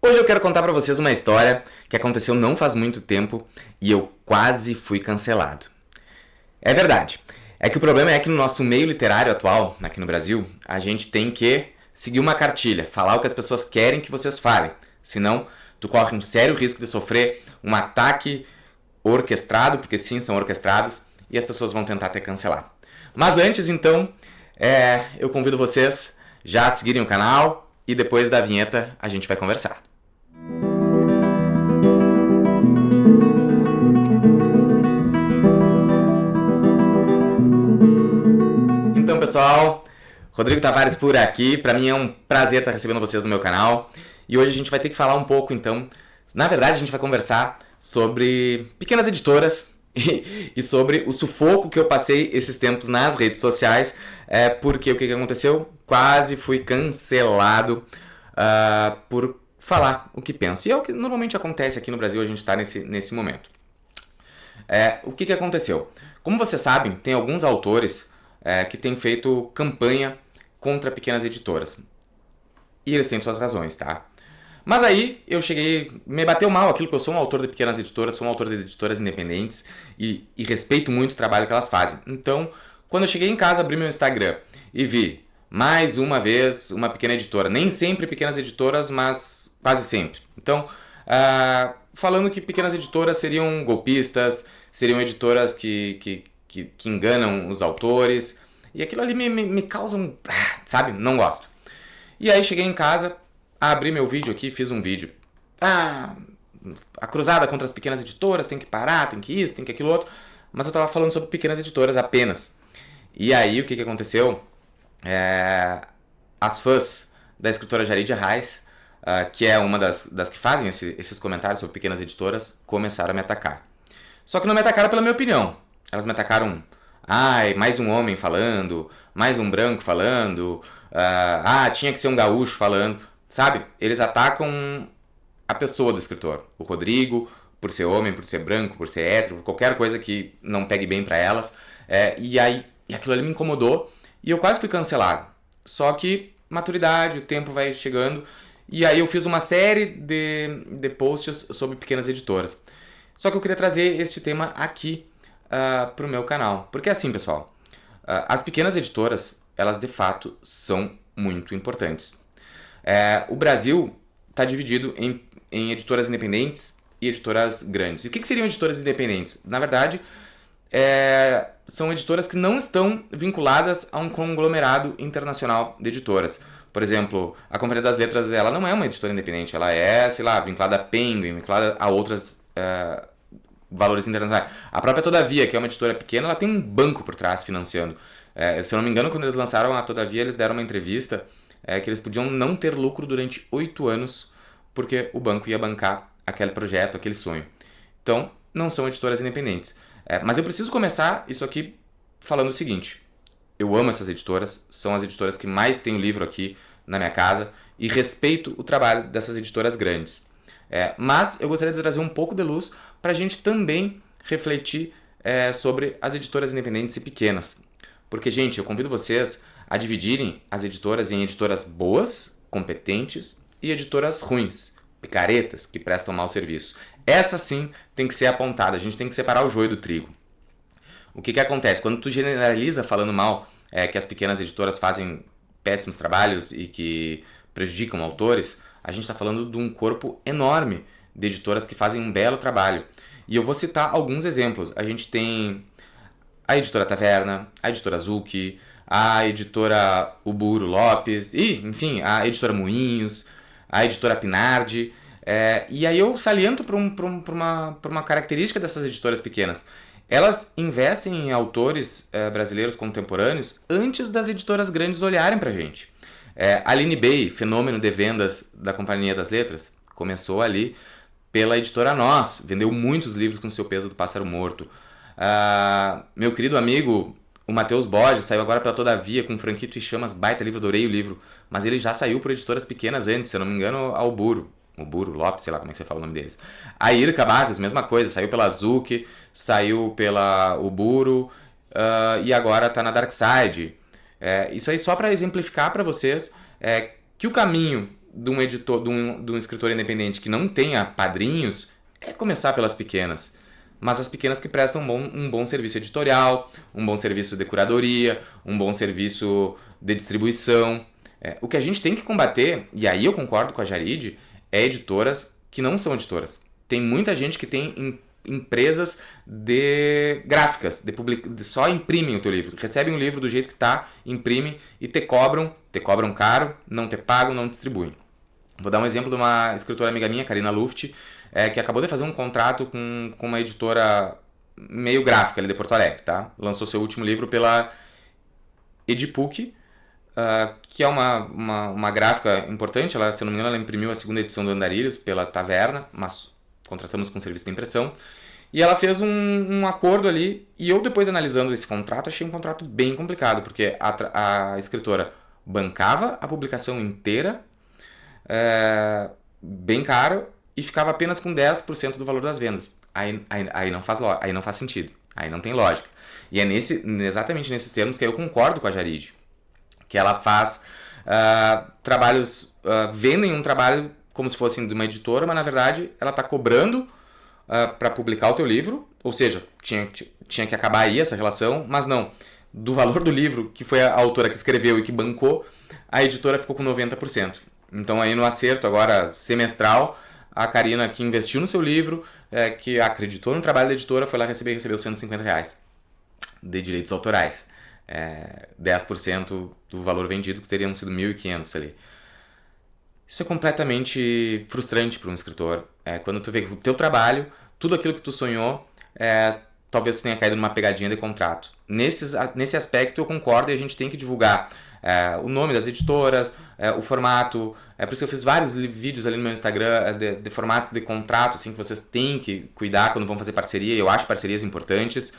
Hoje eu quero contar pra vocês uma história que aconteceu não faz muito tempo e eu quase fui cancelado. É verdade. É que o problema é que no nosso meio literário atual, aqui no Brasil, a gente tem que seguir uma cartilha, falar o que as pessoas querem que vocês falem. Senão, tu corre um sério risco de sofrer um ataque orquestrado, porque sim, são orquestrados, e as pessoas vão tentar te cancelar. Mas antes, então, eu convido vocês já a seguirem o canal e depois da vinheta a gente vai conversar. Então, pessoal, Rodrigo Tavares por aqui. Para mim é um prazer estar recebendo vocês no meu canal. E hoje a gente vai ter que falar um pouco, então. Na verdade, a gente vai conversar sobre pequenas editoras e sobre o sufoco que eu passei esses tempos nas redes sociais. Porque o que aconteceu? Quase fui cancelado por falar o que penso. E é o que normalmente acontece aqui no Brasil, a gente está nesse momento. O que aconteceu? Como vocês sabem, tem alguns autores que têm feito campanha contra pequenas editoras. E eles têm suas razões, tá? Mas aí eu cheguei, me bateu mal aquilo que eu sou um autor de pequenas editoras, sou um autor de editoras independentes e respeito muito o trabalho que elas fazem. Então, quando eu cheguei em casa, abri meu Instagram e vi, mais uma vez, uma pequena editora. Nem sempre pequenas editoras, mas quase sempre. Então, falando que pequenas editoras seriam golpistas, seriam editoras que enganam os autores. E aquilo ali me causa um... sabe? Não gosto. E aí cheguei em casa, abri meu vídeo aqui, fiz um vídeo. A cruzada contra as pequenas editoras, tem que parar, tem que isso, tem que aquilo outro. Mas eu tava falando sobre pequenas editoras apenas. E aí o que aconteceu? As fãs da escritora Jaridia Reis, que é uma das que fazem esses comentários sobre pequenas editoras, começaram a me atacar. Só que não me atacaram pela minha opinião. Elas me atacaram, mais um homem falando, mais um branco falando, tinha que ser um gaúcho falando, sabe? Eles atacam a pessoa do escritor, o Rodrigo, por ser homem, por ser branco, por ser hétero, por qualquer coisa que não pegue bem pra elas. E aquilo ali me incomodou e eu quase fui cancelado. Só que maturidade, o tempo vai chegando e aí eu fiz uma série de posts sobre pequenas editoras. Só que eu queria trazer este tema aqui para o meu canal. Porque assim, pessoal, as pequenas editoras, elas de fato são muito importantes. O Brasil está dividido em editoras independentes e editoras grandes. E o que seriam editoras independentes? Na verdade, são editoras que não estão vinculadas a um conglomerado internacional de editoras. Por exemplo, a Companhia das Letras, ela não é uma editora independente, ela é, sei lá, vinculada a Penguin, vinculada a outras valores internacionais. A própria Todavia, que é uma editora pequena, ela tem um banco por trás financiando. Se eu não me engano, quando eles lançaram a Todavia, eles deram uma entrevista que eles podiam não ter lucro durante 8 anos, porque o banco ia bancar aquele projeto, aquele sonho. Então, não são editoras independentes. Mas eu preciso começar isso aqui falando o seguinte. Eu amo essas editoras, são as editoras que mais têm o livro aqui na minha casa e respeito o trabalho dessas editoras grandes. Mas eu gostaria de trazer um pouco de luz para a gente também refletir sobre as editoras independentes e pequenas. Porque, gente, eu convido vocês a dividirem as editoras em editoras boas, competentes e editoras ruins, picaretas, que prestam mau serviço. Essa sim tem que ser apontada, a gente tem que separar o joio do trigo. O que acontece? Quando tu generaliza falando mal que as pequenas editoras fazem péssimos trabalhos e que prejudicam autores, a gente está falando de um corpo enorme de editoras que fazem um belo trabalho. E eu vou citar alguns exemplos. A gente tem a editora Taverna, a editora Zucchi, a editora Uburo Lopes, e, enfim, a editora Moinhos, a editora Pinardi. E aí eu saliento para uma característica dessas editoras pequenas. Elas investem em autores brasileiros contemporâneos antes das editoras grandes olharem para a gente. Aline Bay, fenômeno de vendas da Companhia das Letras, começou ali pela editora Nós, vendeu muitos livros com Seu Peso do Pássaro Morto. Meu querido amigo, o Matheus Borges, saiu agora pela Todavia com Franquito e Chamas, baita livro, adorei o livro, mas ele já saiu por editoras pequenas antes, se eu não me engano, ao Uburo Lopes, sei lá como é que você fala o nome deles. A Irka Barros, mesma coisa, saiu pela Zucchi, saiu pela Uburo e agora está na Dark Side. Isso aí só para exemplificar para vocês que o caminho de um editor, de um escritor independente que não tenha padrinhos é começar pelas pequenas. Mas as pequenas que prestam um bom serviço editorial, um bom serviço de curadoria, um bom serviço de distribuição. O que a gente tem que combater, e aí eu concordo com a Jarid, é editoras que não são editoras. Tem muita gente que tem empresas de gráficas, só imprimem o teu livro. Recebem o livro do jeito que tá, imprimem e te cobram caro, não te pagam, não distribuem. Vou dar um exemplo de uma escritora amiga minha, Karina Luft, que acabou de fazer um contrato com uma editora meio gráfica ali de Porto Alegre, tá? Lançou seu último livro pela Edipuc, que é uma gráfica importante. Ela, se eu não me engano, ela imprimiu a segunda edição do Andarilhos pela Taverna, mas contratamos com serviço de impressão. E ela fez um acordo ali, e eu depois analisando esse contrato, achei um contrato bem complicado, porque a escritora bancava a publicação inteira, bem caro, e ficava apenas com 10% do valor das vendas. Aí não faz sentido, aí não tem lógica. E é exatamente nesses termos que eu concordo com a Jarid, que ela faz trabalhos, vendem um trabalho como se fosse de uma editora, mas na verdade ela está cobrando para publicar o teu livro, ou seja, tinha que acabar aí essa relação, mas não. Do valor do livro, que foi a autora que escreveu e que bancou, a editora ficou com 90%. Então aí no acerto agora semestral, a Karina, que investiu no seu livro, que acreditou no trabalho da editora, foi lá recebeu R$150 de direitos autorais. 10% do valor vendido, que teriam sido 1.500 ali. Isso é completamente frustrante para um escritor. Quando tu vê que o teu trabalho, tudo aquilo que tu sonhou, talvez tu tenha caído numa pegadinha de contrato. Nesse aspecto eu concordo, e a gente tem que divulgar o nome das editoras, o formato. Por isso que eu fiz vários vídeos ali no meu Instagram de formatos de contrato, assim, que vocês têm que cuidar quando vão fazer parceria. Eu acho parcerias importantes,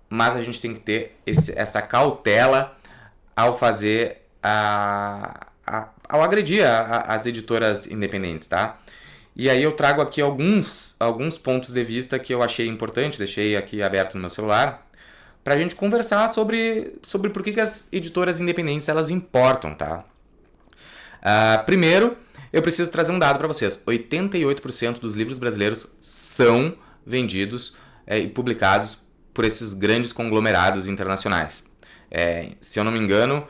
mas a gente tem que ter essa cautela ao fazer ao agredir as editoras independentes, tá? E aí eu trago aqui alguns pontos de vista que eu achei importante, deixei aqui aberto no meu celular, pra gente conversar sobre por que as editoras independentes elas importam, tá? Primeiro, eu preciso trazer um dado para vocês. 88% dos livros brasileiros são vendidos e publicados por esses grandes conglomerados internacionais. Se eu não me engano,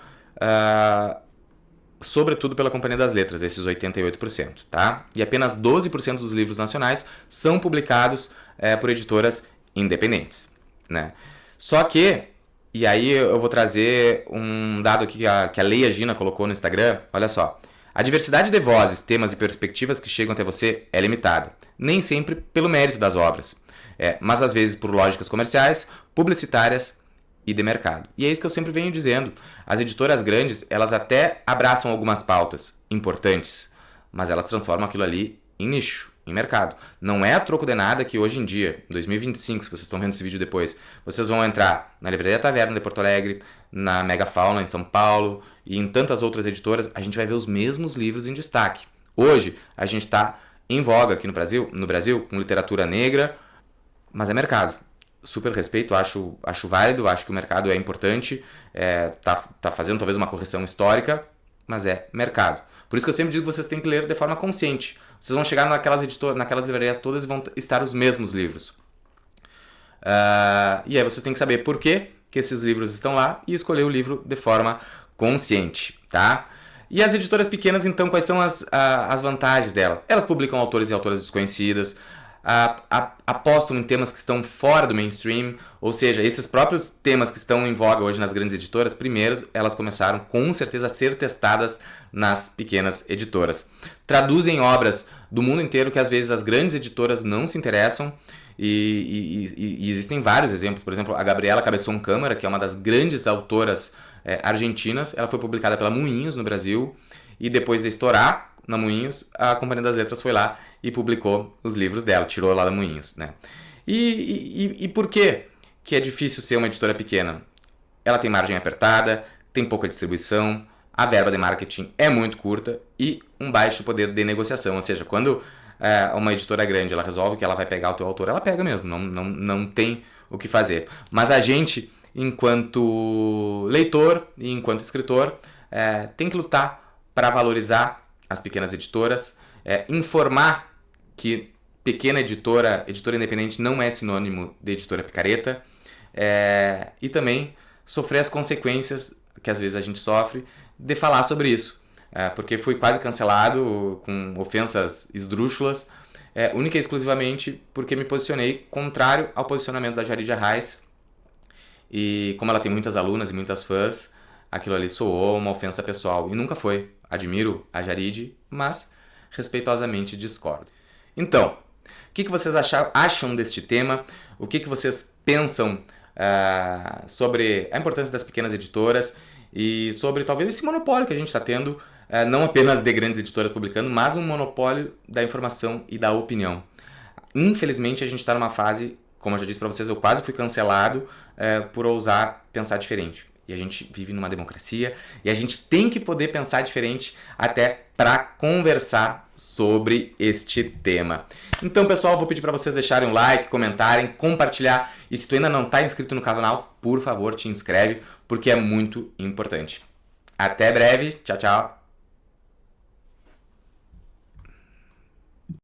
sobretudo pela Companhia das Letras, esses 88%, tá? E apenas 12% dos livros nacionais são publicados por editoras independentes, né? Só que, e aí eu vou trazer um dado aqui que a Leia Gina colocou no Instagram, olha só. A diversidade de vozes, temas e perspectivas que chegam até você é limitada, nem sempre pelo mérito das obras, mas às vezes por lógicas comerciais, publicitárias e de mercado. E é isso que eu sempre venho dizendo. As editoras grandes, elas até abraçam algumas pautas importantes, mas elas transformam aquilo ali em nicho, em mercado. Não é a troco de nada que hoje em dia, 2025, se vocês estão vendo esse vídeo depois, vocês vão entrar na Livraria Taverna de Porto Alegre, na Mega Fauna em São Paulo e em tantas outras editoras, a gente vai ver os mesmos livros em destaque. Hoje, a gente está em voga aqui no Brasil, com literatura negra, mas é mercado. Super respeito, acho válido, acho que o mercado é importante, tá fazendo talvez uma correção histórica, mas é mercado. Por isso que eu sempre digo que vocês têm que ler de forma consciente. Vocês vão chegar naquelas livrarias todas e vão estar os mesmos livros. E aí vocês têm que saber por que esses livros estão lá e escolher o livro de forma consciente, tá? E as editoras pequenas, então, quais são as vantagens delas? Elas publicam autores e autoras desconhecidas, apostam em temas que estão fora do mainstream, ou seja, esses próprios temas que estão em voga hoje nas grandes editoras, primeiro elas começaram com certeza a ser testadas nas pequenas editoras. Traduzem obras do mundo inteiro que às vezes as grandes editoras não se interessam, e existem vários exemplos. Por exemplo, a Gabriela Cabeçon Câmara, que é uma das grandes autoras argentinas, ela foi publicada pela Moinhos no Brasil, e depois de estourar na Moinhos, a Companhia das Letras foi lá e publicou os livros dela, tirou lá da Moinhos, né? E por que é difícil ser uma editora pequena? Ela tem margem apertada, tem pouca distribuição, a verba de marketing é muito curta e um baixo poder de negociação. Ou seja, quando uma editora grande ela resolve que ela vai pegar o teu autor, ela pega mesmo, não tem o que fazer. Mas a gente, enquanto leitor e enquanto escritor, tem que lutar para valorizar as pequenas editoras, informar que pequena editora independente não é sinônimo de editora picareta, e também sofrer as consequências que às vezes a gente sofre de falar sobre isso, porque fui quase cancelado com ofensas esdrúxulas, única e exclusivamente porque me posicionei contrário ao posicionamento da Jarid Arraes, e como ela tem muitas alunas e muitas fãs, aquilo ali soou uma ofensa pessoal, e nunca foi. Admiro a Jarid, mas respeitosamente discordo. Então, o que vocês acham deste tema? O que vocês pensam sobre a importância das pequenas editoras e sobre talvez esse monopólio que a gente está tendo, não apenas de grandes editoras publicando, mas um monopólio da informação e da opinião. Infelizmente, a gente está numa fase, como eu já disse para vocês, eu quase fui cancelado por ousar pensar diferente. E a gente vive numa democracia e a gente tem que poder pensar diferente até para conversar sobre este tema. Então, pessoal, vou pedir para vocês deixarem um like, comentarem, compartilhar. E se tu ainda não está inscrito no canal, por favor, te inscreve, porque é muito importante. Até breve. Tchau, tchau.